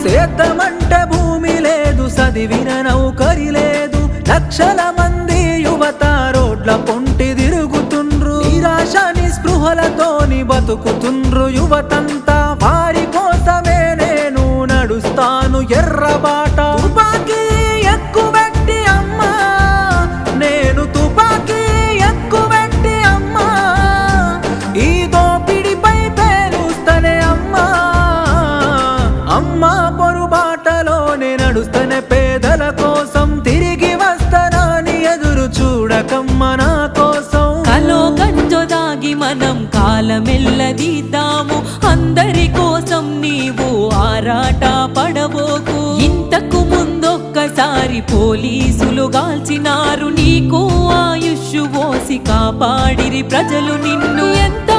సేద్యమంటే భూమి లేదు, చదివిన నౌకరి లేదు, లక్షల మంది యువత రోడ్ల పొంటి తిరుగుతుండ్రు, నిరాశ నిస్పృహలతోని బతుకుతుండ్రు యువతంతా. వారి కోసమే నేను నడుస్తాను ఎర్రబాట. తుపాకీ ఎక్కుబెట్టి అమ్మా, నేను తుపాకీ ఎక్కుబెట్టి అమ్మా, ఈ దోపిడిపై పేలుస్తనే అమ్మా. అమ్మా పొరుబాటలోనే నడుస్తనే పేదల కోసం, తిరిగి వస్తానని ఎదురు చూడకమ్మ నా కోసం. కలో గంజో దాగి మనం కాలమెల్లదీద్దాము, అందరి కోసం నీవు ఆరాట పడబోకు. ఇంతకు ముందొక్కసారి పోలీసులు గాల్చినారు, నీకు ఆయుష్ పోసి కాపాడిరి ప్రజలు నిన్ను. ఎంత